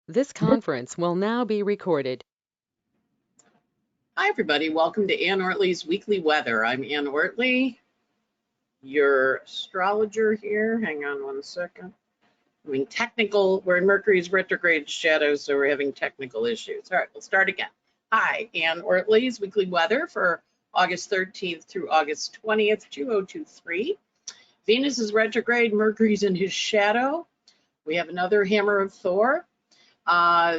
This conference will now be recorded. Hi, everybody. Welcome to Ann Ortelee's Weekly Weather. I'm Ann Ortelee, your astrologer here. Hang on one second. We're in Mercury's retrograde shadow, so we're having technical issues. All right, we'll start again. Hi, Ann Ortelee's Weekly Weather for August 13th through August 20th, 2023. Venus is retrograde, Mercury's in his shadow. We have another hammer of Thor.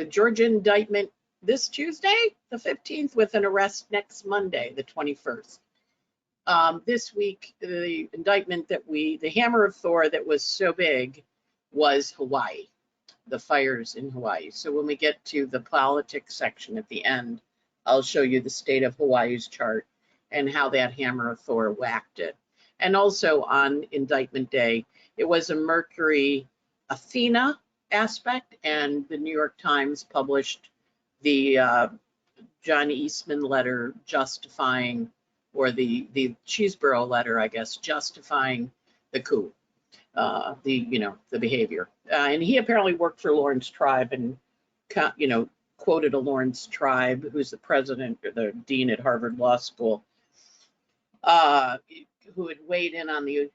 Georgia indictment this Tuesday, the 15th, with an arrest next Monday, the 21st. This week, the indictment the hammer of Thor that was so big was Hawaii, the fires in Hawaii. So when we get to the politics section at the end, I'll show you the state of Hawaii's chart and how that hammer of Thor whacked it. And also on indictment day, it was a Mercury Athena aspect, and the New York Times published the John Eastman letter justifying, or the Cheeseboro letter, I guess, justifying the coup, the behavior. And he apparently worked for Lawrence Tribe and, quoted a Lawrence Tribe, who's the president or the dean at Harvard Law School, who had weighed in on the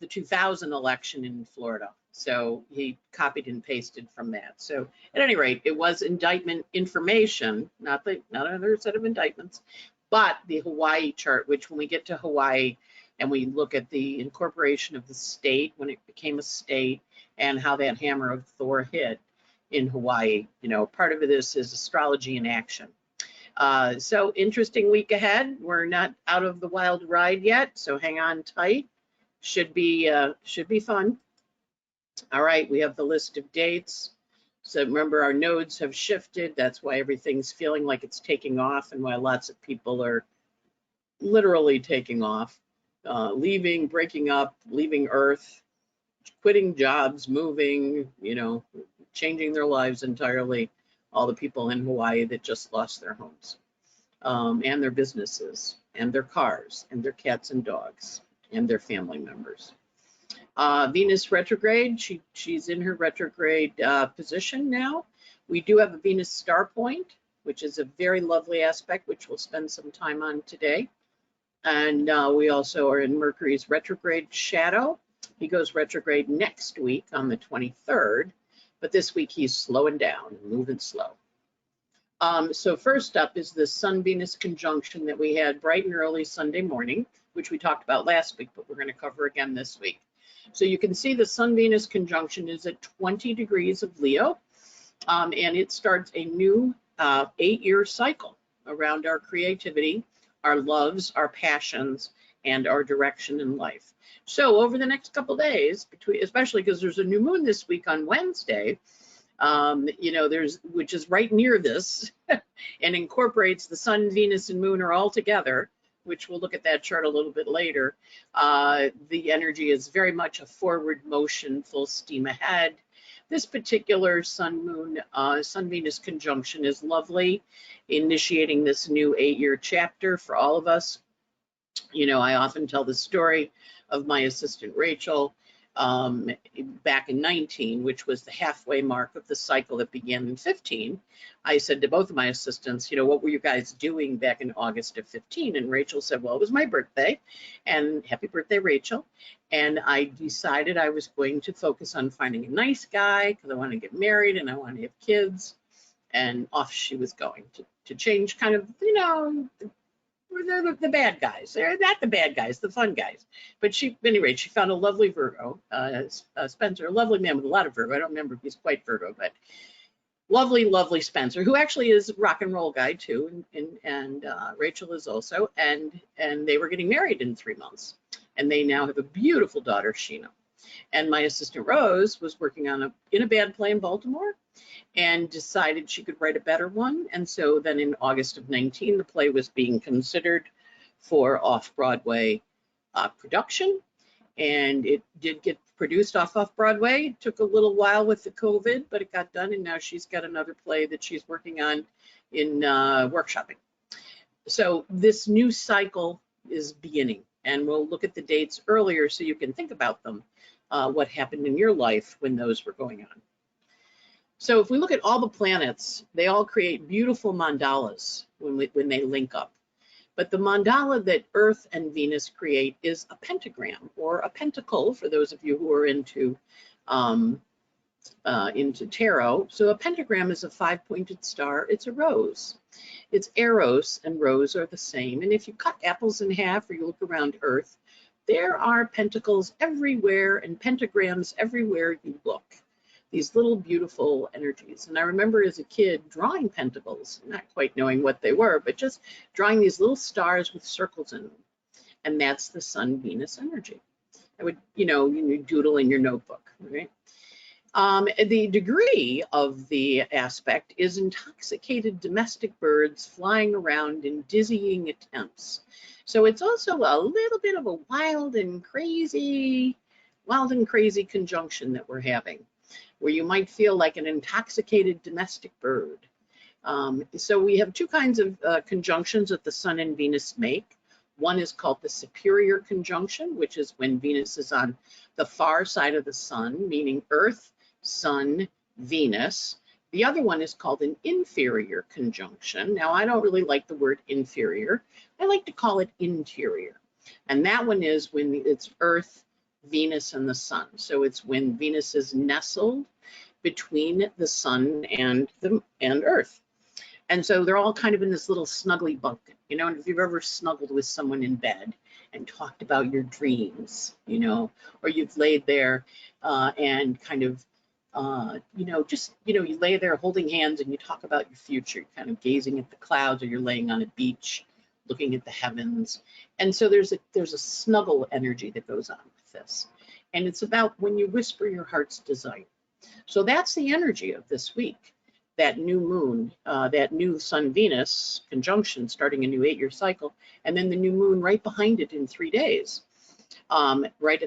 2000 election in Florida. So he copied and pasted from that. So at any rate, it was indictment information, not another set of indictments, but the Hawaii chart, which when we get to Hawaii and we look at the incorporation of the state when it became a state and how that hammer of Thor hit in Hawaii, part of this is astrology in action. So interesting week ahead. We're not out of the wild ride yet, so hang on tight. Should be fun. All right, we have the list of dates. So remember, our nodes have shifted. That's why everything's feeling like it's taking off, and why lots of people are literally taking off, leaving, breaking up, leaving Earth, quitting jobs, moving, changing their lives entirely. All the people in Hawaii that just lost their homes, and their businesses, and their cars, and their cats and dogs, and their family members. Venus retrograde, she's in her retrograde position now. We do have a Venus star point, which is a very lovely aspect, which we'll spend some time on today. And we also are in Mercury's retrograde shadow. He goes retrograde next week on the 23rd, but this week he's slowing down, moving slow. So first up is the Sun-Venus conjunction that we had bright and early Sunday morning, which we talked about last week, but we're going to cover again this week. So you can see the Sun-Venus conjunction is at 20 degrees of Leo, and it starts a new 8-year cycle around our creativity, our loves, our passions, and our direction in life. So over the next couple of days, especially because there's a new moon this week on Wednesday, which is right near this and incorporates the sun, Venus, and moon are all together, which we'll look at that chart a little bit later. The energy is very much a forward motion, full steam ahead. This particular Sun-Venus conjunction is lovely, initiating this new 8-year chapter for all of us. I often tell the story of my assistant Rachel back in 19, which was the halfway mark of the cycle that began in 15. I said to both of my assistants, what were you guys doing back in August of 15? And Rachel said, well, it was my birthday, and happy birthday, Rachel. And I decided I was going to focus on finding a nice guy because I want to get married and I want to have kids. And off she was going to change kind of, the bad guys. They're not the bad guys, the fun guys. But anyway, she found a lovely Virgo, Spencer, a lovely man with a lot of Virgo. I don't remember if he's quite Virgo, but lovely, lovely Spencer, who actually is a rock and roll guy too, and Rachel is also, and they were getting married in 3 months, and they now have a beautiful daughter, Sheena. And my assistant Rose was working in a bad play in Baltimore, and decided she could write a better one. And so then in August of 19, the play was being considered for off-Broadway production. And it did get produced off-Broadway. It took a little while with the COVID, but it got done. And now she's got another play that she's working on in workshopping. So this new cycle is beginning. And we'll look at the dates earlier so you can think about them, what happened in your life when those were going on. So if we look at all the planets, they all create beautiful mandalas when they link up. But the mandala that Earth and Venus create is a pentagram or a pentacle, for those of you who are into tarot. So a pentagram is a 5-pointed star. It's a rose. It's Eros and rose are the same. And if you cut apples in half or you look around Earth, there are pentacles everywhere and pentagrams everywhere you look. These little beautiful energies. And I remember as a kid drawing pentacles, not quite knowing what they were, but just drawing these little stars with circles in them. And that's the Sun-Venus energy. I would, you doodle in your notebook, right? The degree of the aspect is intoxicated domestic birds flying around in dizzying attempts. So it's also a little bit of a wild and crazy conjunction that we're having, where you might feel like an intoxicated domestic bird. So we have two kinds of conjunctions that the Sun and Venus make. One is called the superior conjunction, which is when Venus is on the far side of the Sun, meaning Earth, Sun, Venus. The other one is called an inferior conjunction. Now, I don't really like the word inferior. I like to call it interior. And that one is when it's Earth, Venus, and the Sun. So it's when Venus is nestled between the Sun and Earth. And so they're all kind of in this little snuggly bunk, and if you've ever snuggled with someone in bed and talked about your dreams, or you've laid there and kind of, you lay there holding hands and you talk about your future, kind of gazing at the clouds, or you're laying on a beach looking at the heavens. And so there's a snuggle energy that goes on with this. And it's about when you whisper your heart's desire. So that's the energy of this week. That new moon, that new Sun-Venus conjunction starting a new 8-year cycle, and then the new moon right behind it in 3 days, right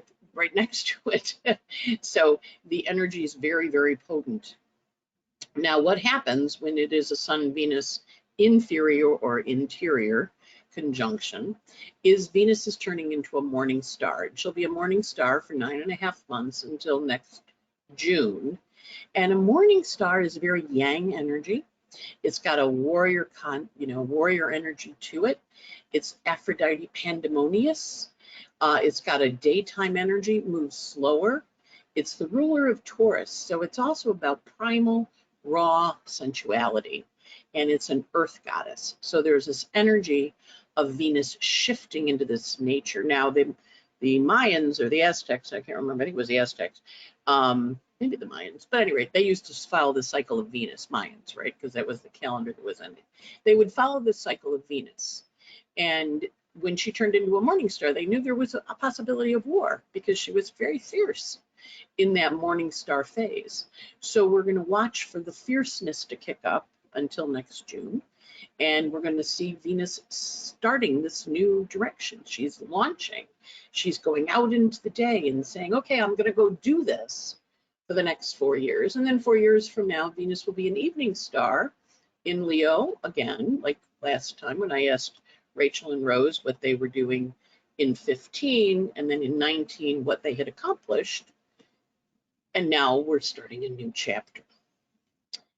next to it. So the energy is very, very potent. Now, what happens when it is a Sun-Venus inferior or interior conjunction is Venus is turning into a morning star. She'll be a morning star for 9.5 months until next June. And a morning star is very yang energy. It's got a warrior energy to it. It's Aphrodite pandemonious. It's got a daytime energy, moves slower. It's the ruler of Taurus. So it's also about primal, raw sensuality. And it's an earth goddess. So there's this energy of Venus shifting into this nature. Now, the Mayans or the Aztecs, I can't remember, I think it was the Aztecs, maybe the Mayans, but at any rate, they used to follow the cycle of Venus, Mayans, right? Because that was the calendar that was ending. They would follow the cycle of Venus. And when she turned into a morning star, they knew there was a possibility of war because she was very fierce in that morning star phase. So we're going to watch for the fierceness to kick up until next June. And we're going to see Venus starting this new direction. She's launching. She's going out into the day and saying, okay, I'm going to go do this for the next 4 years. And then 4 years from now, Venus will be an evening star in Leo again, like last time when I asked Rachel and Rose what they were doing in 15 and then in 19 what they had accomplished. And now we're starting a new chapter.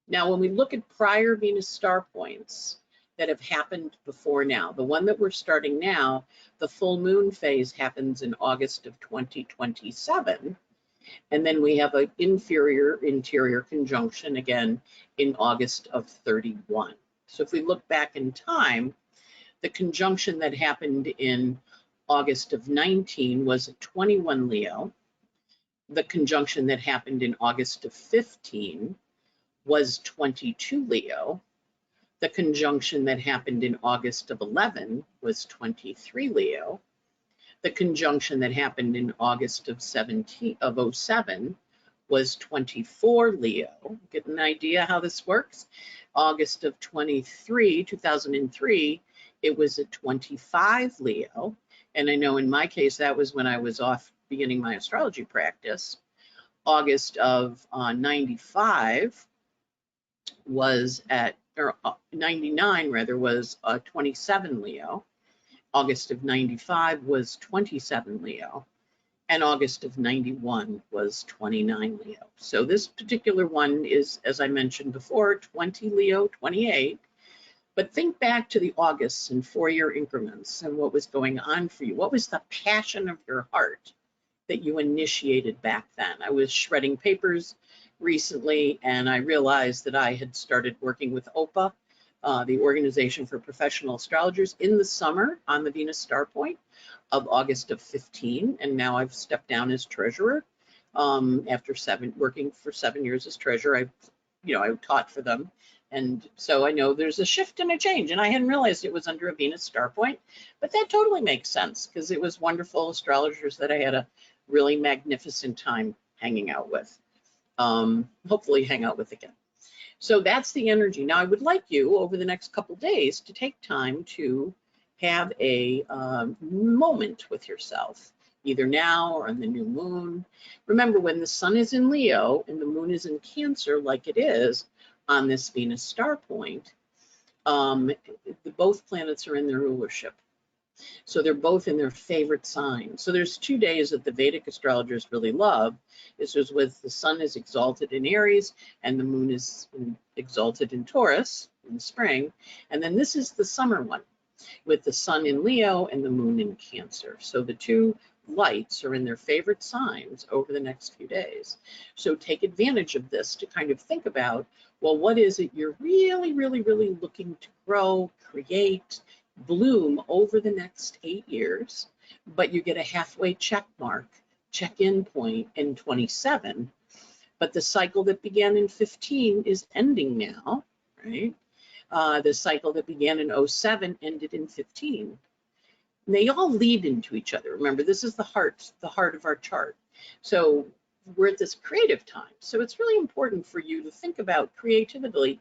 Now, when we look at prior Venus star points that have happened before now, the one that we're starting now, the full moon phase happens in August of 2027. And then we have an inferior-interior conjunction again in August of 31. So if we look back in time, the conjunction that happened in August of 19 was a 21 Leo. The conjunction that happened in August of 15 was 22 Leo. The conjunction that happened in August of 11 was 23 Leo. The conjunction that happened in August of 07 was 24 Leo. Get an idea how this works? August of 2003, it was a 25 Leo. And I know in my case, that was when I was off beginning my astrology practice. August of 95 was at, or 99 rather, was 27 Leo. August of 95 was 27 Leo. And August of 91 was 29 Leo. So this particular one is, as I mentioned before, 20 Leo, 28. But think back to the Augusts and 4-year increments and what was going on for you. What was the passion of your heart that you initiated back then? I was shredding papers recently, and I realized that I had started working with OPA, the Organization for Professional Astrologers, in the summer on the Venus star point of August of 15, and now I've stepped down as treasurer after working for 7 years as treasurer. I taught for them, and so I know there's a shift and a change, and I hadn't realized it was under a Venus star point, but that totally makes sense because it was wonderful astrologers that I had a really magnificent time hanging out with. Hopefully hang out with again. So that's the energy. Now I would like you over the next couple days to take time to have a moment with yourself, either now or on the new moon. Remember, when the sun is in Leo and the moon is in Cancer, like it is on this Venus star point, both planets are in their rulership. So they're both in their favorite sign. So there's 2 days that the Vedic astrologers really love. This is with the sun is exalted in Aries and the moon is exalted in Taurus in the spring. And then this is the summer one with the sun in Leo and the moon in Cancer. So the two lights are in their favorite signs over the next few days. So take advantage of this to kind of think about, well, what is it you're really, really, really looking to grow, create, bloom over the next 8 years, but you get a halfway check mark, check-in point in 27. But the cycle that began in 15 is ending now, right? The cycle that began in 07 ended in 15. And they all lead into each other. Remember, this is the heart of our chart. So we're at this creative time. So it's really important for you to think about creatively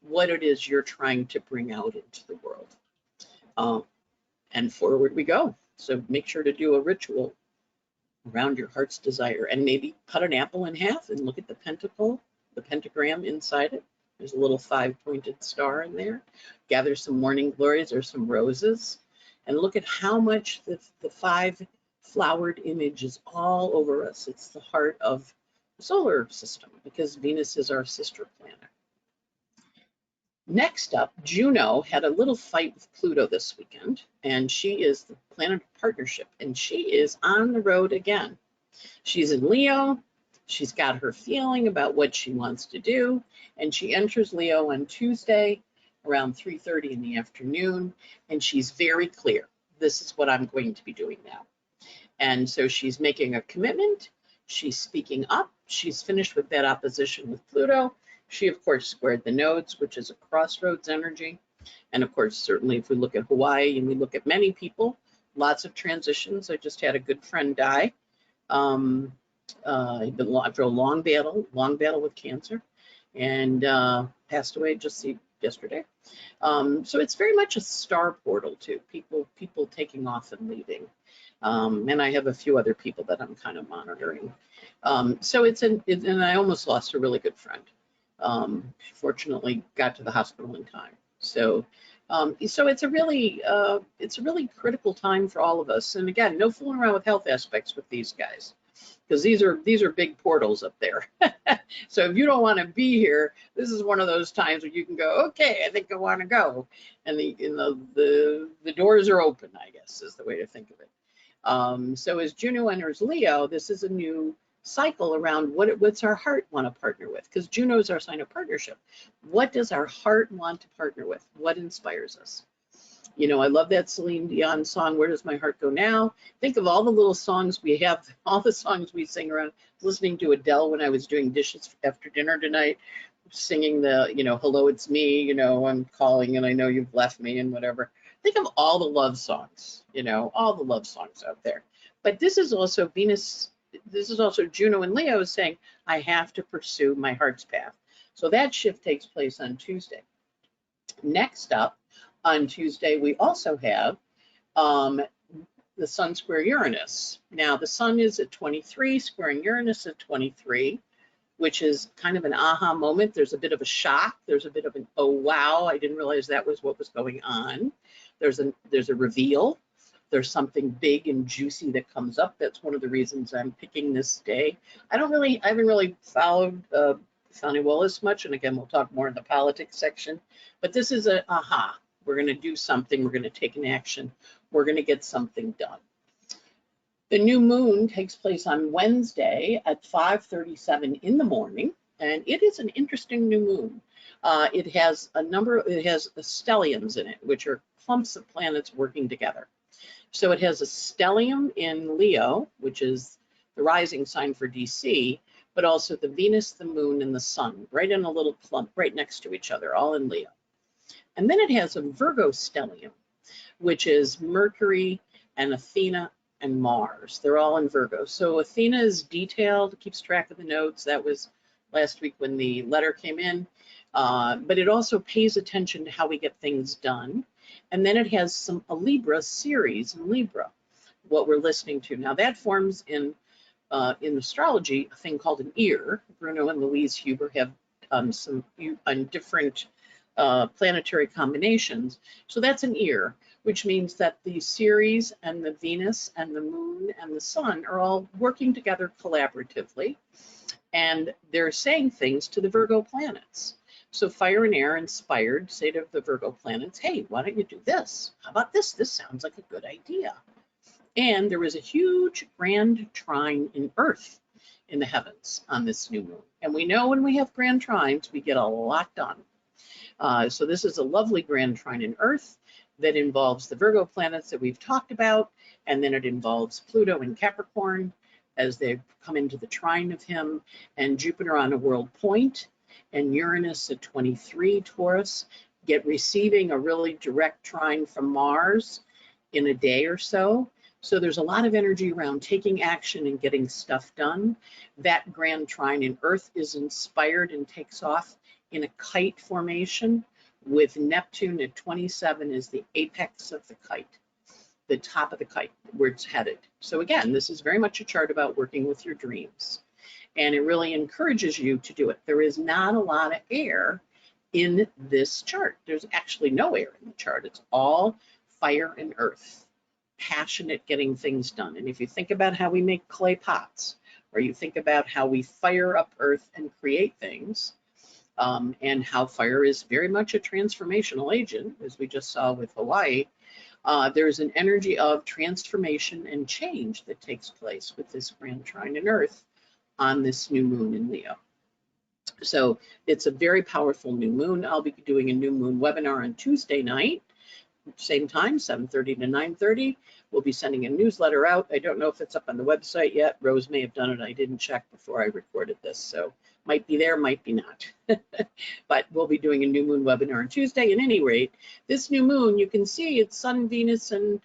what it is you're trying to bring out into the world. And forward we go. So make sure to do a ritual around your heart's desire, and maybe cut an apple in half and look at the pentagram inside it. There's a little 5-pointed star in there. Gather some morning glories or some roses, and look at how much the 5-flowered image is all over us. It's the heart of the solar system because Venus is our sister planet. Next up, Juno had a little fight with Pluto this weekend, and she is the planet of partnership, and she is on the road again. She's in Leo. She's got her feeling about what she wants to do, and she enters Leo on Tuesday around 3:30 in the afternoon, and she's very clear. This is what I'm going to be doing now. And so she's making a commitment. She's speaking up. She's finished with that opposition with Pluto. She, of course, squared the nodes, which is a crossroads energy. And of course, certainly if we look at Hawaii and we look at many people, lots of transitions. I just had a good friend die after a long battle with cancer, and passed away just yesterday. So it's very much a star portal too, people taking off and leaving. And I have a few other people that I'm kind of monitoring. So and I almost lost a really good friend. She fortunately got to the hospital in time. So it's a really critical time for all of us. And again, no fooling around with health aspects with these guys, because these are big portals up there. So if you don't want to be here, this is one of those times where you can go, okay, I think I want to go, and the doors are open, I guess is the way to think of it. So as Juno enters Leo, this is a new cycle around what's our heart want to partner with, because Juno is our sign of partnership. What does our heart want to partner with? What inspires us? You know, I love that Celine Dion song, Where Does My Heart Go Now? Think of all the little songs we have, all the songs we sing around. Listening to Adele when I was doing dishes after dinner tonight, singing the, hello, it's me, I'm calling and I know you've left me and whatever. Think of all the love songs, all the love songs out there. But this is also Venus. This is also Juno and Leo saying, I have to pursue my heart's path. So that shift takes place on Tuesday. Next up, on Tuesday, we also have the Sun square Uranus. Now, the Sun is at 23, squaring Uranus at 23, which is kind of an aha moment. There's a bit of a shock. There's a bit of an, oh, wow, I didn't realize that was what was going on. There's a reveal. there's something big and juicy that comes up. That's one of the reasons I'm picking this day. I haven't really followed Fani Willis much, and again, we'll talk more in the politics section, but this is a aha. We're going to do something. We're going to take an action. We're going to get something done. The new moon takes place on Wednesday at 5:37 in the morning, and it is an interesting new moon. It has stelliums in it, which are clumps of planets working together. So it has a stellium in Leo, which is the rising sign for DC, but also the Venus, the moon, and the sun, right in a little clump right next to each other, all in Leo. And then it has a Virgo stellium, which is Mercury and Athena and Mars. They're all in Virgo. So Athena is detailed, keeps track of the notes. That was last week when the letter came in. But it also pays attention to how we get things done. And then it has a Libra series in Libra, what we're listening to. Now that forms in astrology a thing called an ear. Bruno and Louise Huber have some different planetary combinations. So that's an ear, which means that the Ceres and the Venus and the moon and the sun are all working together collaboratively, and they're saying things to the Virgo planets. So fire and air inspired say to the Virgo planets, hey, why don't you do this? How about this? This sounds like a good idea. And there was a huge grand trine in Earth in the heavens on this new moon. And we know when we have grand trines, we get a lot done. So this is a lovely grand trine in Earth that involves the Virgo planets that we've talked about, and then it involves Pluto in Capricorn as they come into the trine of him, and Jupiter on a world point, and Uranus at 23 Taurus, receiving a really direct trine from Mars in a day or so. So there's a lot of energy around taking action and getting stuff done. That grand trine in Earth is inspired and takes off in a kite formation with Neptune at 27 is the apex of the kite, the top of the kite, where it's headed. So again, this is very much a chart about working with your dreams. And it really encourages you to do it. There is not a lot of air in this chart. There's actually no air in the chart. It's all fire and earth, passionate getting things done. And if you think about how we make clay pots, or you think about how we fire up earth and create things, and how fire is very much a transformational agent, as we just saw with Hawaii, there's an energy of transformation and change that takes place with this grand trine in Earth on this new moon in Leo. So it's a very powerful new moon. I'll be doing a new moon webinar on Tuesday night, same time, 7:30 to 9:30. We'll be sending a newsletter out. I don't know if it's up on the website yet. Rose may have done it. I didn't check before I recorded this, so might be there, might be not. But we'll be doing a new moon webinar on Tuesday. At any rate, this new moon, you can see it's Sun, Venus, and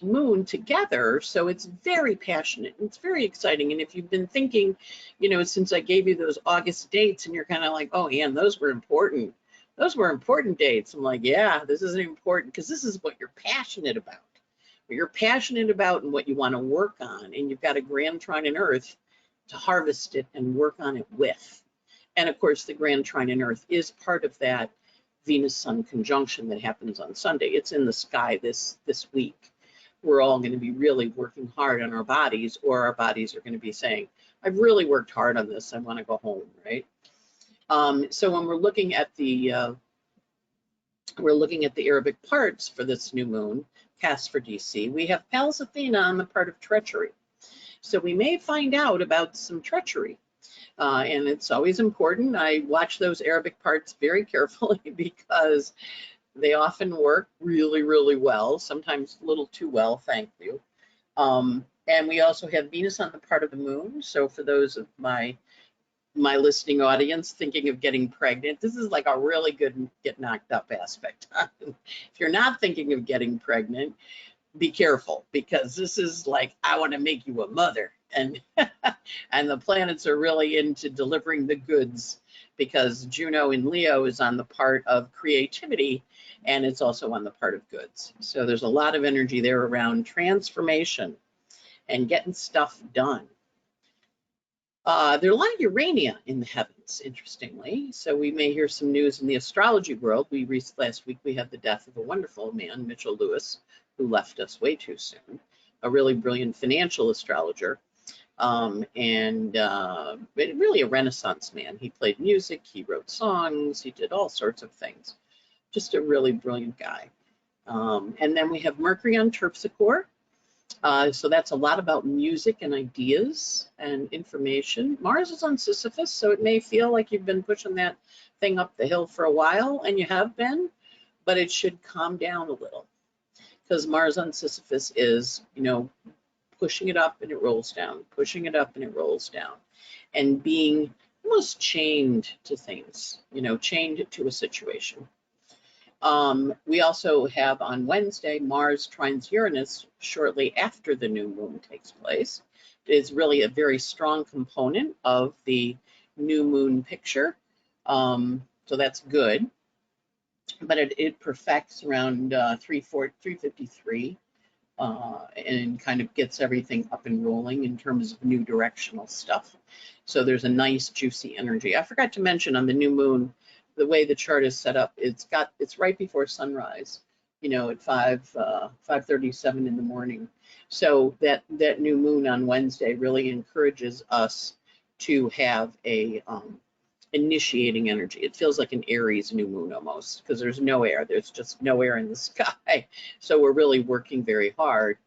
moon together, so it's very passionate. It's very exciting. And if you've been thinking, you know, since I gave you those August dates, and you're kind of like, oh, yeah, and those were important. Those were important dates. I'm like, yeah, this is important because this is what you're passionate about. What you're passionate about and what you want to work on. And you've got a grand trine in Earth to harvest it and work on it with. And of course, the grand trine in Earth is part of that Venus-Sun conjunction that happens on Sunday. It's in the sky this week. We're all going to be really working hard on our bodies, or our bodies are going to be saying, I've really worked hard on this. I want to go home, right? So when we're looking at the Arabic parts for this new moon, cast for DC, we have Pallas Athena on the part of treachery. So we may find out about some treachery, and it's always important. I watch those Arabic parts very carefully because they often work really, really well, sometimes a little too well, thank you. And we also have Venus on the part of the moon. So for those of my listening audience thinking of getting pregnant, this is like a really good get knocked up aspect. If you're not thinking of getting pregnant, be careful, because this is like, I want to make you a mother. And and the planets are really into delivering the goods, because Juno in Leo is on the part of creativity, and it's also on the part of goods. So there's a lot of energy there around transformation and getting stuff done. There are a lot of Urania in the heavens, interestingly. So we may hear some news in the astrology world. Last week we had the death of a wonderful man, Mitchell Lewis, who left us way too soon, a really brilliant financial astrologer, and really a Renaissance man. He played music, he wrote songs, he did all sorts of things. Just a really brilliant guy. And then we have Mercury on Terpsichore. So that's a lot about music and ideas and information. Mars is on Sisyphus, so it may feel like you've been pushing that thing up the hill for a while, and you have been, but it should calm down a little, because Mars on Sisyphus is, pushing it up and it rolls down, pushing it up and it rolls down, and being almost chained to things, chained to a situation. We also have on Wednesday, Mars trines Uranus shortly after the new moon takes place. It is really a very strong component of the new moon picture. So that's good. But it perfects around 353 and kind of gets everything up and rolling in terms of new directional stuff. So there's a nice juicy energy. I forgot to mention on the new moon, the way the chart is set up, it's right before sunrise, at 5:37 in the morning. So that new moon on Wednesday really encourages us to have a initiating energy. It feels like an Aries new moon almost, because there's no air. There's just no air in the sky. So we're really working very hard.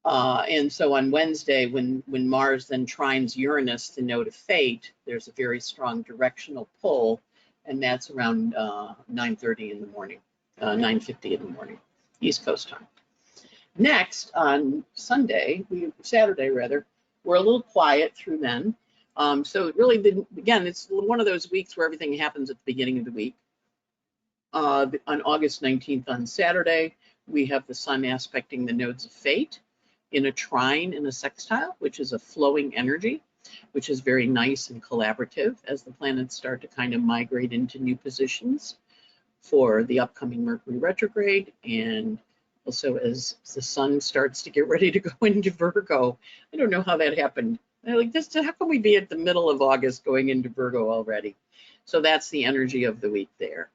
And so on Wednesday, when Mars then trines Uranus, the node of fate, there's a very strong directional pull, and that's around 9:30 in the morning, 9:50 in the morning, East Coast time. Next, on Saturday rather, we're a little quiet through then. So it really didn't, again, it's one of those weeks where everything happens at the beginning of the week. On August 19th, on Saturday, we have the sun aspecting the nodes of fate in a trine in a sextile, which is a flowing energy, which is very nice and collaborative as the planets start to kind of migrate into new positions for the upcoming Mercury retrograde, and also as the sun starts to get ready to go into Virgo. I don't know how that happened. Like this, how can we be at the middle of August going into Virgo already? So that's the energy of the week there.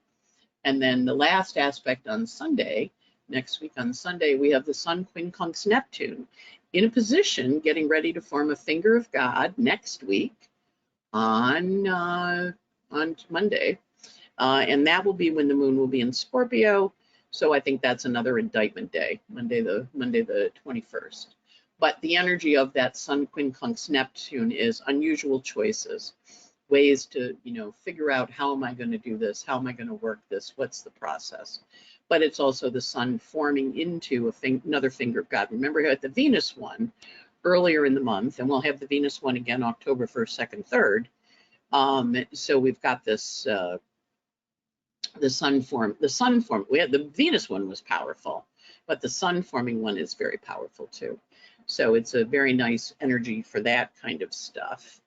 And then the last aspect on Sunday, next week on Sunday, we have the sun quincunx Neptune in a position getting ready to form a finger of God next week on Monday. And that will be when the moon will be in Scorpio. So I think that's another indictment day, Monday the 21st. But the energy of that sun quincunx Neptune is unusual choices, ways to, figure out, how am I going to do this? How am I going to work this? What's the process? But it's also the sun forming into another finger of God. Remember, we had the Venus one earlier in the month, and we'll have the Venus one again October 1st, 2nd, 3rd. So we've got this, the sun form. We had the Venus one was powerful, but the sun forming one is very powerful too. So it's a very nice energy for that kind of stuff.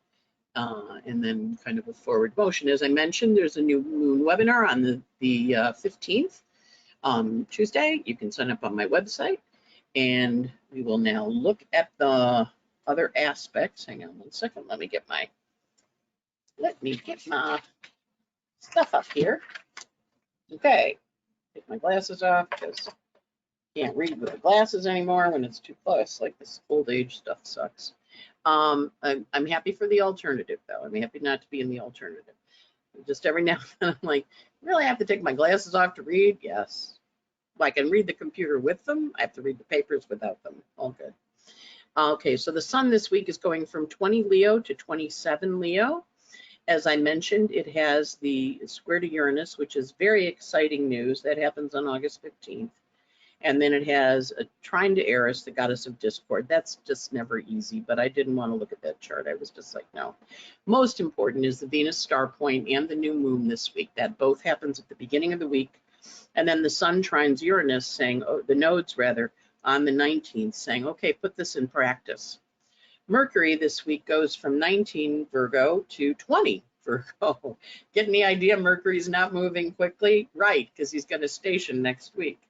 And then kind of a forward motion. As I mentioned, there's a new moon webinar on the 15th, Tuesday. You can sign up on my website. And we will now look at the other aspects. Hang on one second. Let me get my stuff up here. Okay, take my glasses off because I can't read with the glasses anymore when it's too close. Like, this old age stuff sucks. I'm happy for the alternative, though. I'm happy not to be in the alternative. Just every now and then I'm like, really have to take my glasses off to read? Yes. I can read the computer with them. I have to read the papers without them. All good. Okay, so the sun this week is going from 20 Leo to 27 Leo. As I mentioned, it has the square to Uranus, which is very exciting news. That happens on August 15th. And then it has a trine to Eris, the goddess of discord. That's just never easy, but I didn't want to look at that chart. I was just like, no. Most important is the Venus star point and the new moon this week. That both happens at the beginning of the week. And then the sun trines Uranus, saying, the nodes rather, on the 19th, saying, okay, put this in practice. Mercury this week goes from 19 Virgo to 20 Virgo. Getting the idea Mercury's not moving quickly? Right, because he's going to station next week.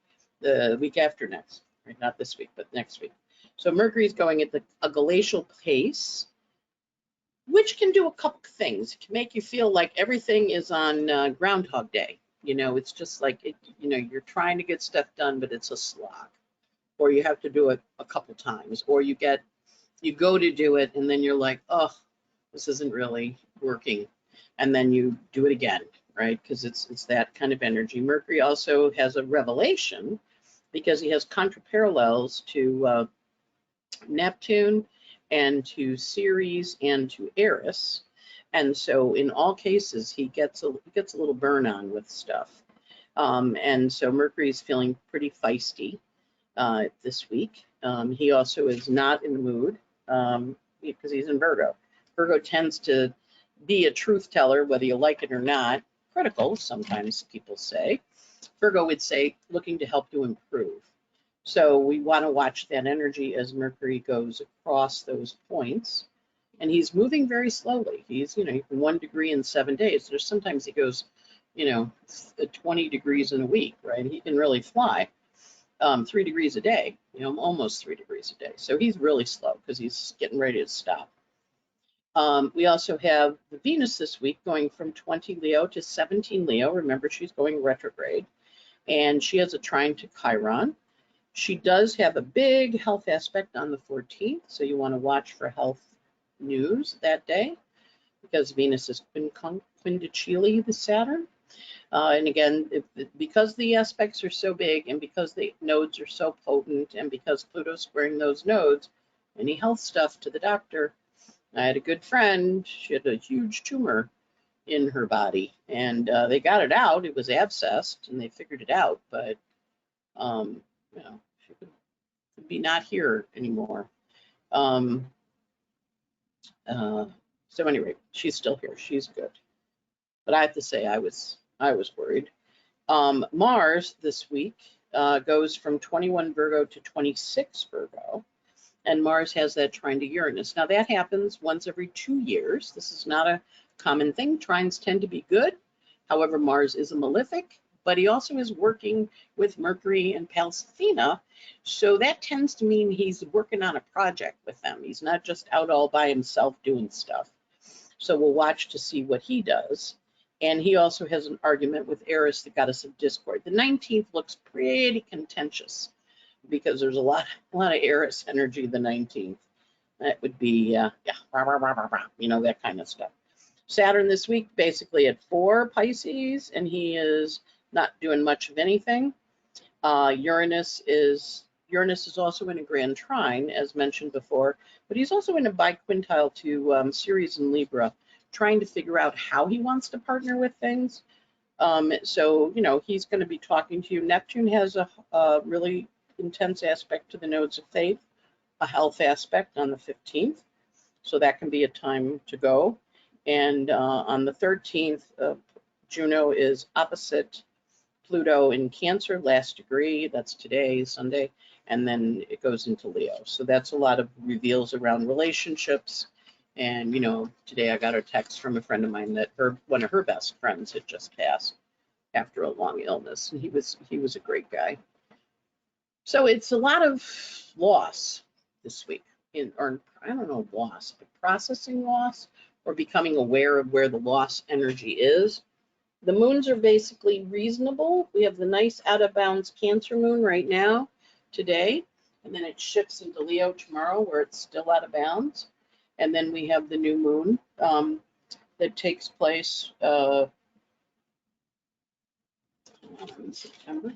The week after next, right? Not this week, but next week. So Mercury's going at a glacial pace, which can do a couple things. It can make you feel like everything is on Groundhog Day. It's just like, you're trying to get stuff done, but it's a slog. or you have to do it a couple times, or you go to do it and then you're like, oh, this isn't really working, and then you do it again, right? Because it's that kind of energy. Mercury also has a revelation because he has contraparallels to Neptune and to Ceres and to Eris. And so in all cases, he gets a little burn on with stuff. And so Mercury is feeling pretty feisty this week. He also is not in the mood because he's in Virgo. Virgo tends to be a truth teller, whether you like it or not. Critical, sometimes people say. Virgo would say, looking to help you improve. So we want to watch that energy as Mercury goes across those points. And he's moving very slowly. He's, 1 degree in 7 days. There's sometimes he goes, 20 degrees in a week, right? He can really fly 3 degrees a day, almost 3 degrees a day. So he's really slow because he's getting ready to stop. We also have the Venus this week going from 20 Leo to 17 Leo. Remember, she's going retrograde. And she has a trine to Chiron. She does have a big health aspect on the 14th, so you want to watch for health news that day because Venus is quindicili the Saturn. And again, because the aspects are so big and because the nodes are so potent and because Pluto's squaring those nodes, any health stuff to the doctor. I had a good friend, she had a huge tumor in her body and they got it out. It was abscessed and they figured it out, but she could be not here anymore. So anyway, she's still here. She's good. But I have to say, I was worried. Mars this week goes from 21 Virgo to 26 Virgo. And Mars has that trine to Uranus. Now that happens once every 2 years. This is not a common thing. Trines tend to be good. However, Mars is a malefic, but he also is working with Mercury and Pallas Athena. So that tends to mean he's working on a project with them. He's not just out all by himself doing stuff. So we'll watch to see what he does. And he also has an argument with Eris, the goddess of discord. The 19th looks pretty contentious because there's a lot of Eris energy the 19th. That would be, that kind of stuff. Saturn this week basically at 4 Pisces, and he is not doing much of anything. Uranus is also in a grand trine, as mentioned before, but he's also in a biquintile to Ceres and Libra, trying to figure out how he wants to partner with things. So, he's going to be talking to you. Neptune has a really intense aspect to the nodes of faith, a health aspect on the 15th. So that can be a time to go. And on the 13th, Juno is opposite Pluto in Cancer, last degree. That's today, Sunday. And then it goes into Leo. So that's a lot of reveals around relationships. And, today I got a text from a friend of mine that one of her best friends had just passed after a long illness. And he was a great guy. So it's a lot of loss this week, or I don't know, loss, but processing loss or becoming aware of where the loss energy is. The moons are basically reasonable. We have the nice out of bounds Cancer moon right now, today, and then it shifts into Leo tomorrow where it's still out of bounds. And then we have the new moon that takes place in September.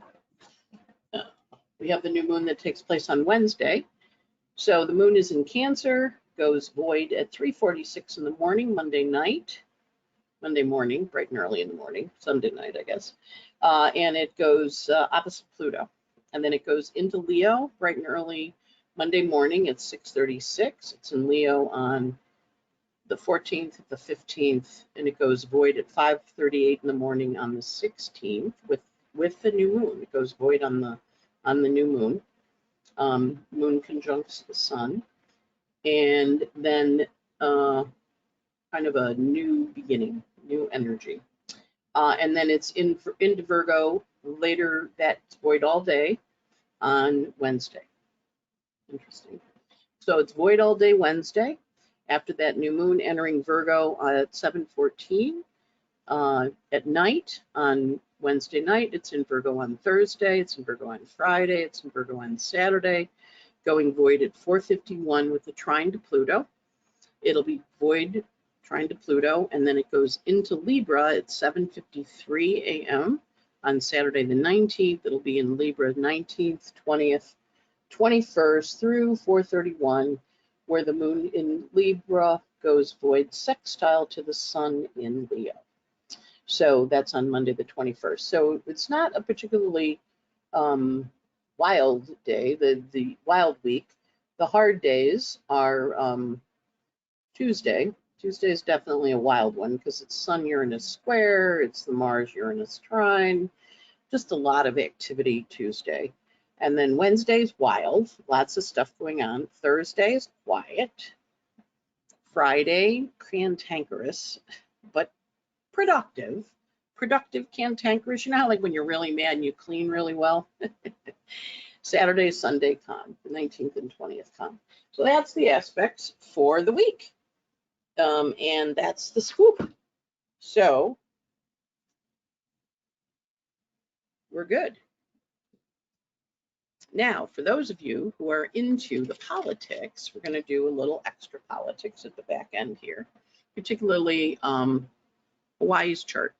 We have the new moon that takes place on Wednesday. So the moon is in Cancer, goes void at 3:46 in the morning, Monday morning, bright and early in the morning, Sunday night, I guess. And it goes opposite Pluto. And then it goes into Leo, bright and early Monday morning at 6:36. It's in Leo on the 14th, the 15th, and it goes void at 5:38 in the morning on the 16th with the new moon. It goes void on the new moon. Moon conjuncts the sun, and then kind of a new beginning, new energy. And then it's into Virgo later. That's void all day on Wednesday. Interesting. So it's void all day Wednesday. After that, new moon entering Virgo at 7:14 at night on Wednesday night. It's in Virgo on Thursday. It's in Virgo on Friday. It's in Virgo on Saturday. Going void at 4:51 with the trine to Pluto. It'll be void trine to Pluto, and then it goes into Libra at 7:53 a.m. on Saturday the 19th. It'll be in Libra 19th, 20th, 21st through 4:31, where the moon in Libra goes void sextile to the sun in Leo. So that's on Monday the 21st. So it's not a particularly wild day, the wild week. The hard days are Tuesday. Tuesday is definitely a wild one because it's Sun-Uranus square, it's the Mars-Uranus trine, just a lot of activity Tuesday. And then Wednesday's wild, lots of stuff going on. Thursday's quiet. Friday, cantankerous, but productive. Productive cantankerous. You know how like when you're really mad and you clean really well? Saturday, Sunday, calm. The 19th and 20th, calm. So that's the aspects for the week. And that's the scoop. So we're good. Now, for those of you who are into the politics, we're going to do a little extra politics at the back end here, particularly Hawaii's chart.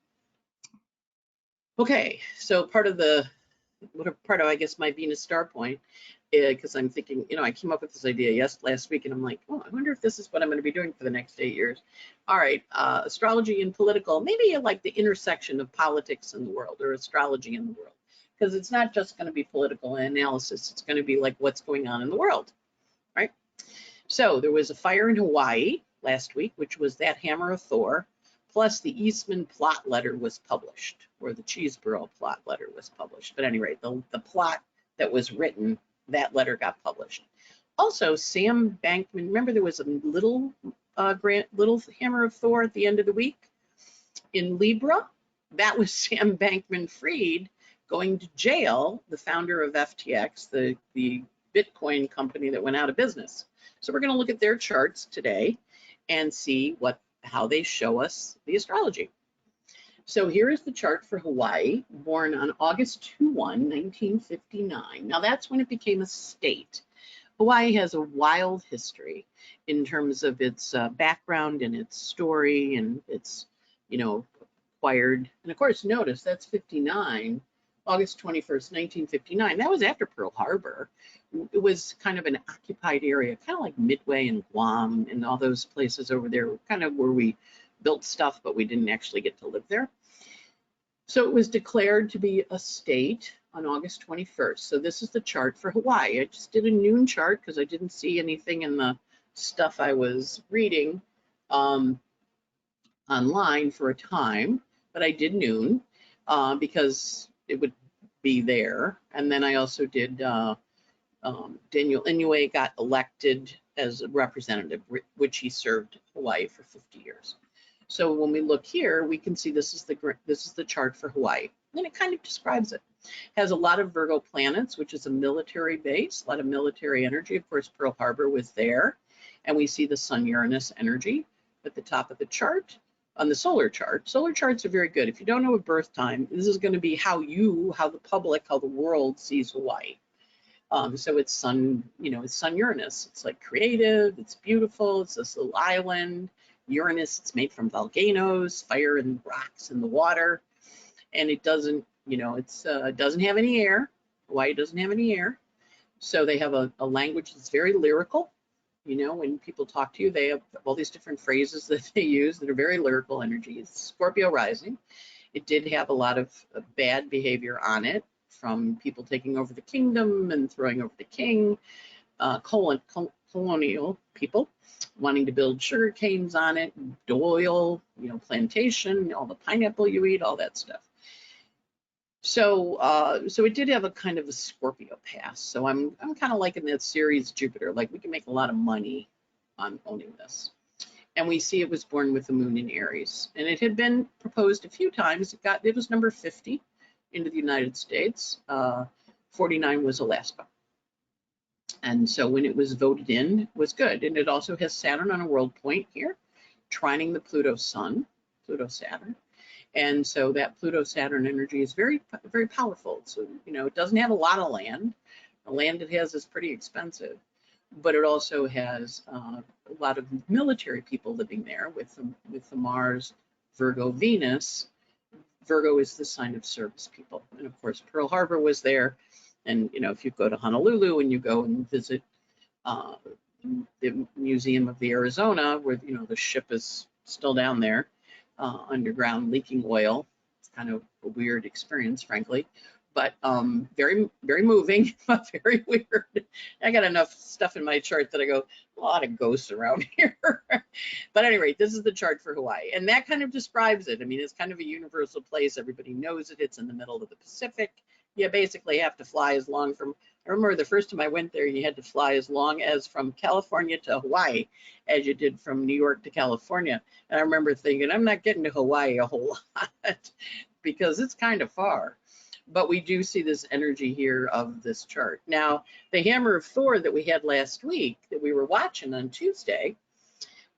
Okay, so part of I guess my Venus star point, because I'm thinking, I came up with this idea last week, and I'm like, oh, I wonder if this is what I'm going to be doing for the next 8 years. All right, astrology and political, maybe like the intersection of politics in the world, or astrology in the world, because it's not just going to be political analysis. It's going to be like what's going on in the world, right? So there was a fire in Hawaii last week, which was that hammer of Thor, plus the Eastman plot letter was published, or the Cheeseboro plot letter was published. But anyway, the plot that was written, that letter got published. Also, Sam Bankman, remember there was a little hammer of Thor at the end of the week in Libra? That was Sam Bankman-Fried going to jail, the founder of FTX, the Bitcoin company that went out of business. So we're going to look at their charts today and see how they show us the astrology. So here is the chart for Hawaii, born on August 1, 1959. Now that's when it became a state. Hawaii has a wild history in terms of its background and its story and its, acquired. And of course, notice that's 59. August 21st, 1959. That was after Pearl Harbor. It was kind of an occupied area, kind of like Midway and Guam and all those places over there, kind of where we built stuff, but we didn't actually get to live there. So it was declared to be a state on August 21st. So this is the chart for Hawaii. I just did a noon chart because I didn't see anything in the stuff I was reading online for a time, but I did noon because it would be there. And then I also did Daniel Inouye got elected as a representative, which he served Hawaii for 50 years. So when we look here, we can see this is the chart for Hawaii, and it kind of describes it. Has a lot of Virgo planets, which is a military base, a lot of military energy. Of course, Pearl Harbor was there, and we see the Sun-Uranus energy at the top of the chart. On the solar chart, solar charts are very good. If you don't know a birth time, this is going to be how the public, how the world sees Hawaii. So it's it's Sun-Uranus. It's like creative, it's beautiful, it's this little island. Uranus, it's made from volcanoes, fire and rocks in the water. And it doesn't, it doesn't have any air. Hawaii doesn't have any air. So they have a language that's very lyrical. When people talk to you, they have all these different phrases that they use that are very lyrical energies. Scorpio rising. It did have a lot of bad behavior on it, from people taking over the kingdom and throwing over the king, colonial people wanting to build sugar canes on it, oil, plantation, all the pineapple you eat, all that stuff. So it did have a kind of a Scorpio past. So I'm kind of like in that series Jupiter, like we can make a lot of money on owning this. And we see it was born with the moon in Aries, and it had been proposed a few times. It was number 50 into the United States. 49 was Alaska. And so when it was voted in, it was good. And it also has Saturn on a world point here, trining the Pluto Sun, Pluto Saturn. And so that Pluto-Saturn energy is very, very powerful. So, you know, it doesn't have a lot of land. The land it has is pretty expensive, but it also has a lot of military people living there with the Mars, Virgo, Venus. Virgo is the sign of service people. And of course, Pearl Harbor was there. And, you know, if you go to Honolulu and you go and visit the Museum of the Arizona, where, you know, the ship is still down there, underground leaking oil. It's kind of a weird experience, frankly, but very, very moving, but very weird. I got enough stuff in my chart that I go, a lot of ghosts around here. But anyway, this is the chart for Hawaii, and that kind of describes it. I mean, it's kind of a universal place. Everybody knows it. It's in the middle of the Pacific. You basically have to fly as long from, I remember the first time I went there, you had to fly as long as from California to Hawaii as you did from New York to California. And I remember thinking, I'm not getting to Hawaii a whole lot because it's kind of far. But we do see this energy here of this chart. Now, the hammer of Thor that we had last week that we were watching on Tuesday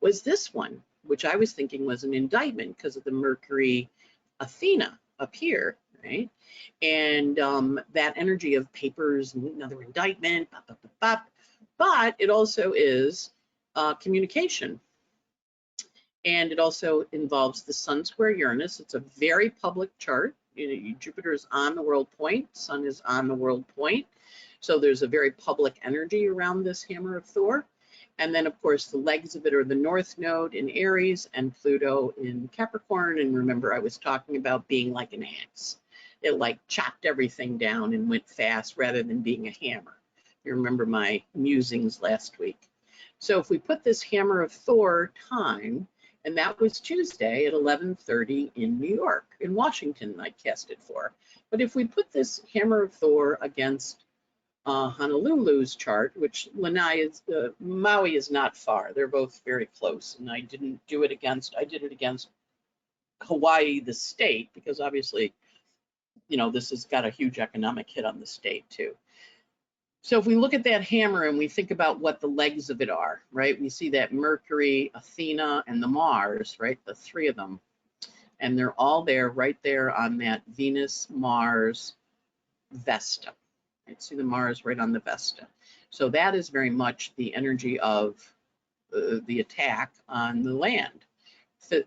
was this one, which I was thinking was an indictment because of the Mercury Athena up here, right? And that energy of papers, another indictment, bop, bop, bop, bop. But it also is communication. And it also involves the Sun square Uranus. It's a very public chart. You know, Jupiter is on the world point, Sun is on the world point. So there's a very public energy around this hammer of Thor. And then, of course, the legs of it are the North Node in Aries and Pluto in Capricorn. And remember, I was talking about being like an axe. It like chopped everything down and went fast rather than being a hammer. You remember my musings last week. So if we put this hammer of Thor time, and that was Tuesday at 11:30 in New York, in Washington, I cast it for. But if we put this hammer of Thor against Honolulu's chart, which Maui is not far. They're both very close, and I did it against Hawaii, the state, because obviously, you know, this has got a huge economic hit on the state too. So if we look at that hammer and we think about what the legs of it are, right? We see that Mercury, Athena, and the Mars, right? The three of them. And they're all there, right there on that Venus, Mars, Vesta. Right? See the Mars right on the Vesta. So that is very much the energy of the attack on the land.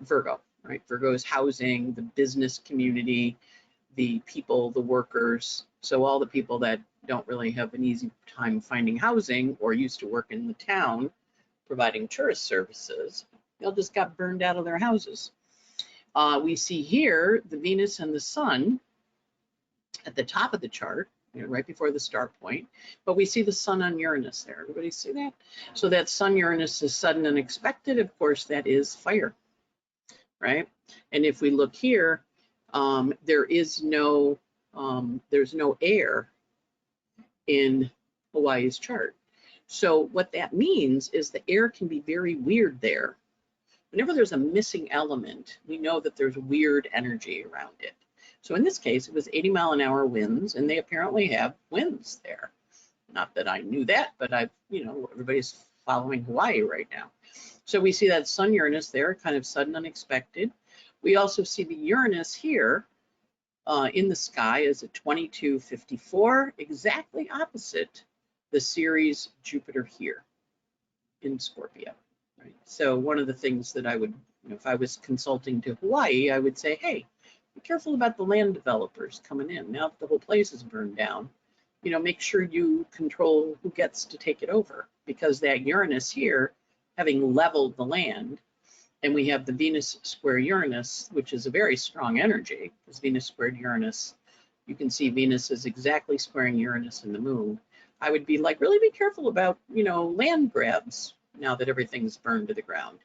Virgo, right? Virgo is housing, the business community, the people, the workers. So all the people that don't really have an easy time finding housing or used to work in the town providing tourist services, they all just got burned out of their houses. We see here the Venus and the Sun at the top of the chart, you know, right before the star point, but we see the Sun on Uranus there. Everybody see that? So that Sun Uranus is sudden and unexpected. Of course, that is fire, right? And if we look here, there's no air in Hawaii's chart. So what that means is the air can be very weird there. Whenever there's a missing element, we know that there's weird energy around it. So in this case, it was 80-mile-an-hour winds, and they apparently have winds there. Not that I knew that, but everybody's following Hawaii right now. So we see that Sun Uranus there, kind of sudden, unexpected. We also see the Uranus here in the sky is at 2254, exactly opposite the Ceres Jupiter here in Scorpio. Right? So one of the things that I would, if I was consulting to Hawaii, I would say, hey, be careful about the land developers coming in. Now that the whole place is burned down, make sure you control who gets to take it over, because that Uranus here, having leveled the land, and we have the Venus square Uranus, which is a very strong energy, because Venus squared Uranus, you can see Venus is exactly squaring Uranus and the moon. I would be like, really be careful about, land grabs now that everything's burned to the ground.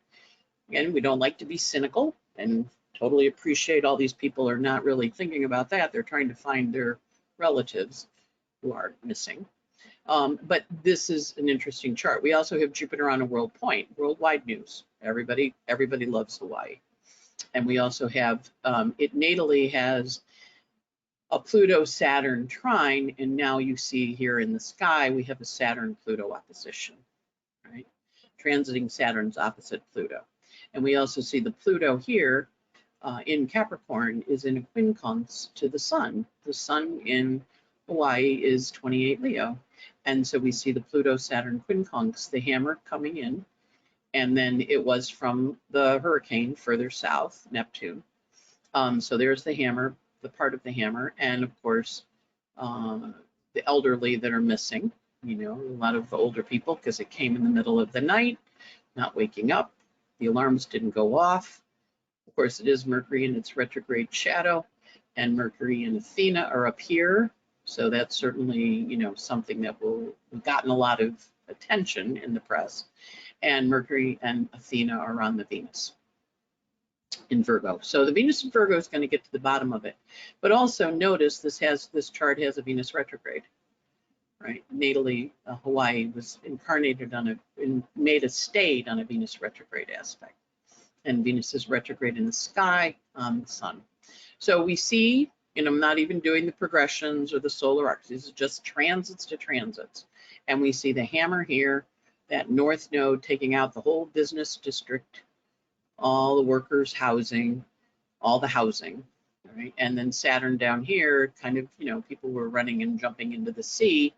Again, we don't like to be cynical, and totally appreciate all these people are not really thinking about that. They're trying to find their relatives who are missing. But this is an interesting chart. We also have Jupiter on a world point, worldwide news. Everybody loves Hawaii. And we also have, it natally has a Pluto-Saturn trine, and now you see here in the sky, we have a Saturn-Pluto opposition, right? Transiting Saturn's opposite Pluto. And we also see the Pluto here in Capricorn is in a quincunx to the sun. The sun in Hawaii is 28 Leo. And so we see the Pluto-Saturn quincunx, the hammer coming in. And then it was from the hurricane further south, Neptune. So there's the hammer, the part of the hammer. And of course, the elderly that are missing, you know, a lot of older people because it came in the middle of the night, not waking up. The alarms didn't go off. Of course, it is Mercury in its retrograde shadow, and Mercury and Athena are up here. So that's certainly, you know, something that will have gotten a lot of attention in the press. And Mercury and Athena are on the Venus in Virgo. So the Venus in Virgo is going to get to the bottom of it. But also notice this chart has a Venus retrograde, right? Natally, Hawaii was incarnated on made a state on a Venus retrograde aspect. And Venus is retrograde in the sky on the sun. So we see, and I'm not even doing the progressions or the solar arcs, these are just transits to transits. And we see the hammer here, that north node taking out the whole business district, all the workers' housing, all the housing, right? And then Saturn down here, kind of, you know, people were running and jumping into the sea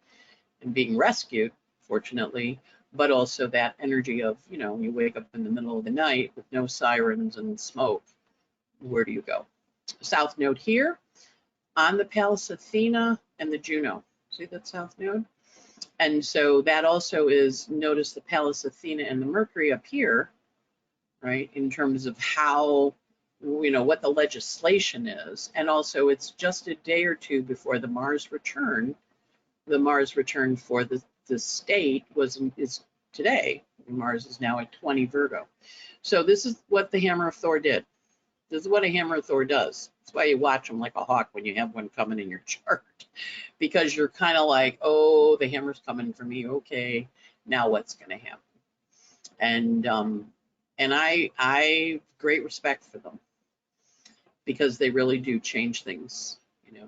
and being rescued, fortunately, but also that energy of, you know, you wake up in the middle of the night with no sirens and smoke. Where do you go? South node here on the Pallas Athena and the Juno. See that south node? And so that also is, notice the Pallas Athena and the Mercury up here, right, in terms of how, you know, what the legislation is. And also it's just a day or two before the Mars return. The Mars return for the state is today. Mars is now at 20 Virgo. So this is what the Hammer of Thor did. This is what a Hammer of Thor does. That's why you watch them like a hawk when you have one coming in your chart, because you're kind of like, oh, the hammer's coming for me. Okay, now what's going to happen? And I great respect for them, because they really do change things. You know,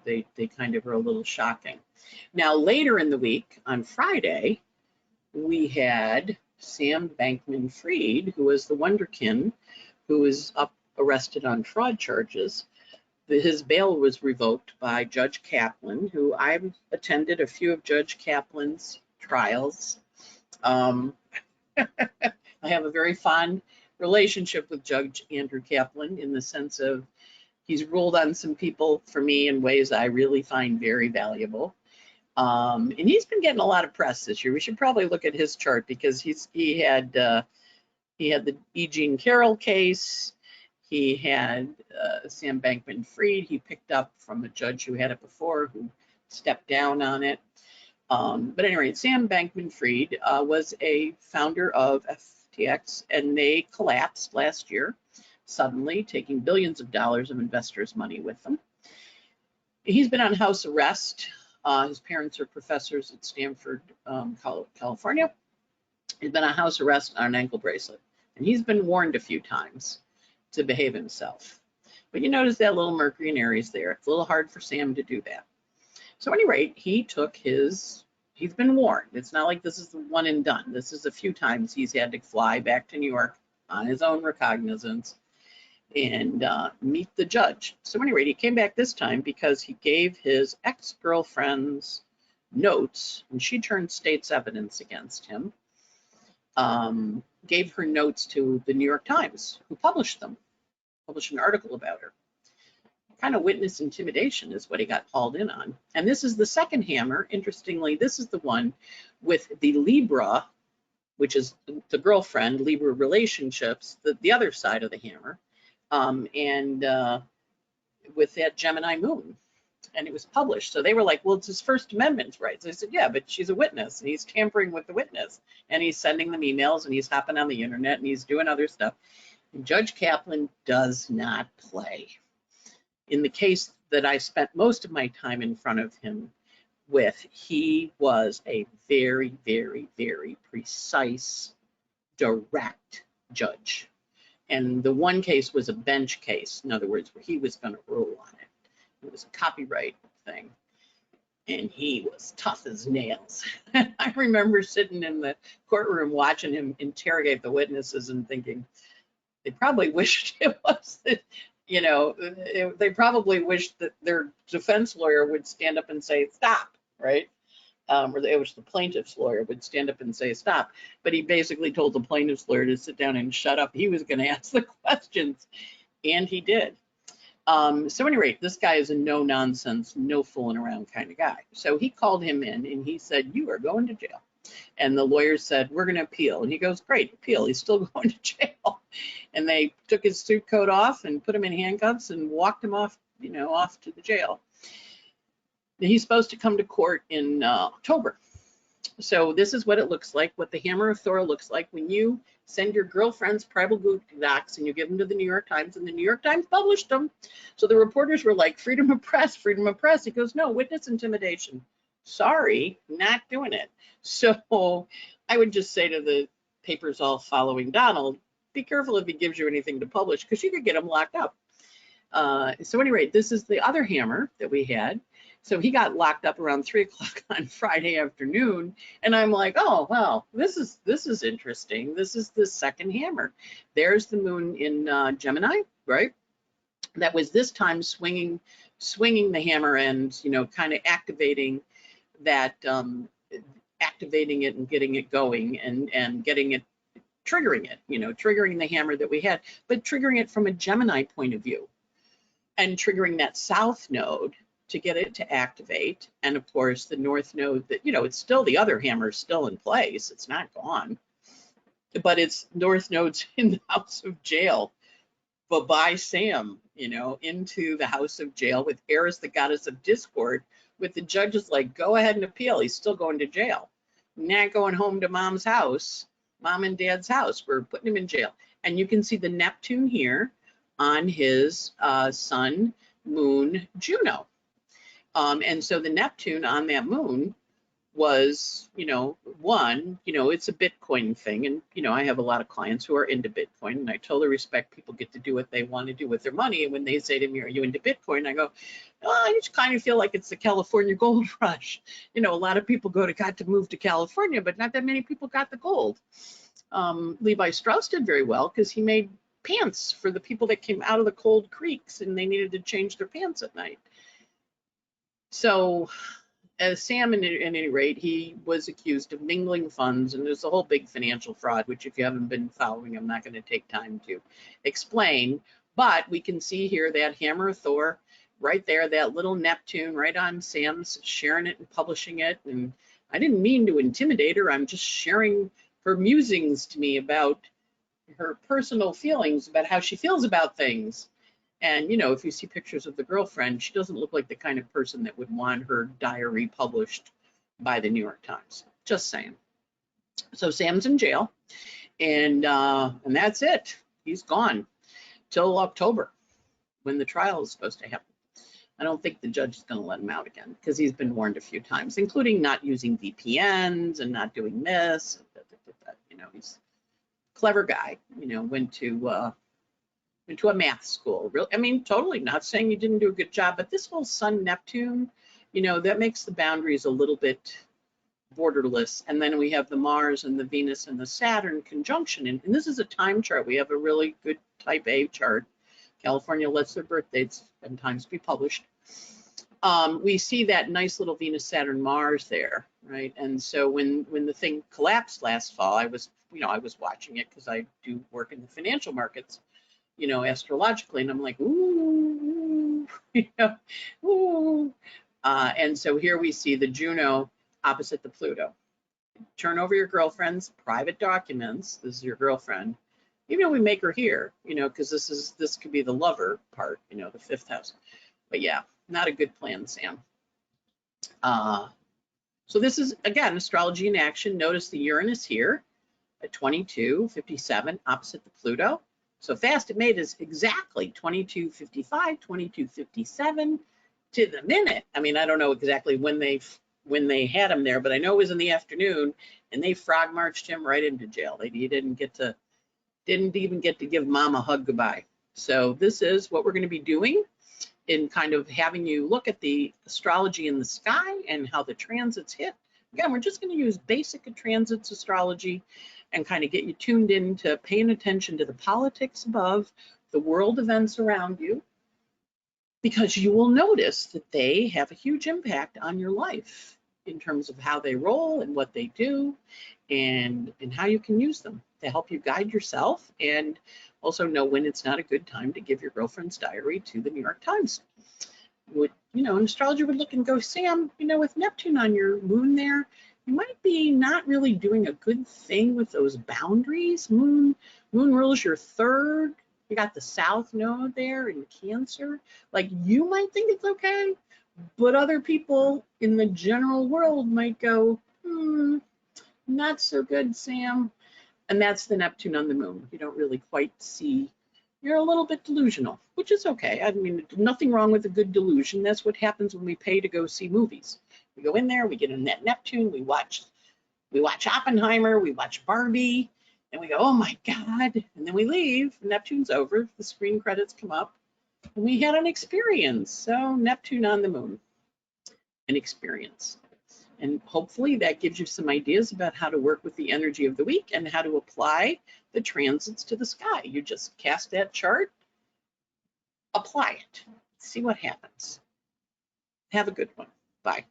they kind of are a little shocking. Now later in the week on Friday, we had Sam Bankman-Fried, who was the Wonderkin, who was arrested on fraud charges. His bail was revoked by Judge Kaplan, who I've attended a few of Judge Kaplan's trials. I have a very fond relationship with Judge Andrew Kaplan, in the sense of he's ruled on some people for me in ways I really find very valuable. And he's been getting a lot of press this year. We should probably look at his chart, because he had the E. Jean Carroll case. He had Sam Bankman-Fried. He picked up from a judge who had it before, who stepped down on it. But anyway, Sam Bankman-Fried was a founder of FTX, and they collapsed last year, suddenly, taking billions of dollars of investors' money with them. He's been on house arrest. His parents are professors at Stanford, California. He's been on house arrest on an ankle bracelet, and he's been warned a few times to behave himself. But you notice that little Mercury and Aries there. It's a little hard for Sam to do that. So at any rate, he's been warned. It's not like this is the one and done. This is a few times he's had to fly back to New York on his own recognizance and meet the judge. So at any rate, he came back this time because he gave his ex-girlfriend's notes, and she turned state's evidence against him. Gave her notes to the New York Times, who published an article about her. Kind of witness intimidation is what he got hauled in on. And this is the second hammer. Interestingly, this is the one with the Libra, which is the girlfriend, Libra relationships, the other side of the hammer, and with that Gemini moon. And it was published. So they were like, well, it's his First Amendment rights. I said, yeah, but she's a witness, and he's tampering with the witness, and he's sending them emails, and he's hopping on the internet, and he's doing other stuff. And Judge Kaplan does not play. In the case that I spent most of my time in front of him with, he was a very, very, very precise, direct judge. And the one case was a bench case, in other words, where he was going to rule on it. It was a copyright thing, and he was tough as nails. I remember sitting in the courtroom watching him interrogate the witnesses and thinking, They probably wished it was that, you know, they probably wished that their defense lawyer would stand up and say, stop, right? Or it was the plaintiff's lawyer would stand up and say, stop. But he basically told the plaintiff's lawyer to sit down and shut up. He was going to ask the questions, and he did. So at any rate, this guy is a no nonsense, no fooling around kind of guy. So he called him in and he said, you are going to jail. And the lawyer said, we're going to appeal. And he goes, great, appeal. He's still going to jail. And they took his suit coat off and put him in handcuffs and walked him off, you know, off to the jail. He's supposed to come to court in October. So this is what it looks like, what the Hammer of Thor looks like when you send your girlfriend's private docs and you give them to the New York Times, and the New York Times published them. So the reporters were like, freedom of press, freedom of press. He goes, no, witness intimidation. Sorry, not doing it. So I would just say to the papers all following Donald, be careful if he gives you anything to publish, because you could get him locked up. So anyway, this is the other Hammer that we had. So he got locked up around 3 o'clock on Friday afternoon, and I'm like, oh well, this is interesting. This is the second Hammer. There's the moon in Gemini, right? That was this time swinging the hammer and, you know, kind of activating that, activating it and getting it going and getting it, triggering it, you know, triggering the hammer that we had, but triggering it from a Gemini point of view and triggering that south node to get it to activate. And of course, the north node that, you know, it's still, the other hammer is still in place. It's not gone, but it's north nodes in the house of jail. Bye-bye, Sam, you know, into the house of jail with Eris, the goddess of discord, with the judges like, go ahead and appeal. He's still going to jail. Not going home to mom's house, mom and dad's house. We're putting him in jail. And you can see the Neptune here on his sun, moon, Juno. And so the Neptune on that moon was, you know, it's a Bitcoin thing. And, you know, I have a lot of clients who are into Bitcoin, and I totally respect people get to do what they want to do with their money. And when they say to me, are you into Bitcoin? I go, oh, I just kind of feel like it's the California gold rush. You know, a lot of people got to move to California, but not that many people got the gold. Levi Strauss did very well because he made pants for the people that came out of the cold creeks and they needed to change their pants at night. So as Sam, at any rate, he was accused of mingling funds, and there's a whole big financial fraud, which if you haven't been following, I'm not going to take time to explain. But we can see here that Hammer of Thor right there, that little Neptune right on Sam's, sharing it and publishing it. And I didn't mean to intimidate her. I'm just sharing her musings to me about her personal feelings, about how she feels about things. And, you know, if you see pictures of the girlfriend, she doesn't look like the kind of person that would want her diary published by the New York Times. Just saying. So Sam's in jail, and that's it. He's gone till October when the trial is supposed to happen. I don't think the judge is going to let him out again because he's been warned a few times, including not using VPNs and not doing this. You know, he's a clever guy. You know, went to a math school. Really, I mean, totally not saying he didn't do a good job, but this whole Sun Neptune, you know, that makes the boundaries a little bit borderless. And then we have the Mars and the Venus and the Saturn conjunction. And this is a time chart. We have a really good type A chart. California lets their birth dates sometimes be published. We see that nice little Venus, Saturn, Mars there, right? And so when the thing collapsed last fall, I was watching it because I do work in the financial markets, you know, astrologically, and I'm like, ooh, you know, ooh. And so here we see the Juno opposite the Pluto. Turn over your girlfriend's private documents. This is your girlfriend. Even though we make her here, you know, because this could be the lover part, you know, the fifth house. But yeah, not a good plan, Sam. So this is, again, astrology in action. Notice the Uranus here at 2257 opposite the Pluto. So fast it made is exactly 2255, 2257 to the minute. I mean, I don't know exactly when they had him there, but I know it was in the afternoon, and they frog marched him right into jail. He didn't even get to give mom a hug goodbye. So this is what we're going to be doing in kind of having you look at the astrology in the sky and how the transits hit. Again, we're just going to use basic transits astrology. and kind of get you tuned into paying attention to the politics above, the world events around you, because you will notice that they have a huge impact on your life in terms of how they roll and what they do, and how you can use them to help you guide yourself, and also know when it's not a good time to give your girlfriend's diary to the New York Times. Would, an astrologer would look and go, Sam, with Neptune on your moon there, you might be not really doing a good thing with those boundaries. Moon rules your third. You got the South Node there in Cancer. Like, you might think it's okay, but other people in the general world might go, not so good, Sam. And that's the Neptune on the moon. You don't really quite see. You're a little bit delusional, which is okay. I mean, nothing wrong with a good delusion. That's what happens when we pay to go see movies. We go in there, we get in that Neptune, we watch Oppenheimer, we watch Barbie, and we go, oh my God. And then we leave, Neptune's over, the screen credits come up, and we had an experience. So Neptune on the moon, an experience. And hopefully that gives you some ideas about how to work with the energy of the week and how to apply the transits to the sky. You just cast that chart, apply it, see what happens. Have a good one. Bye.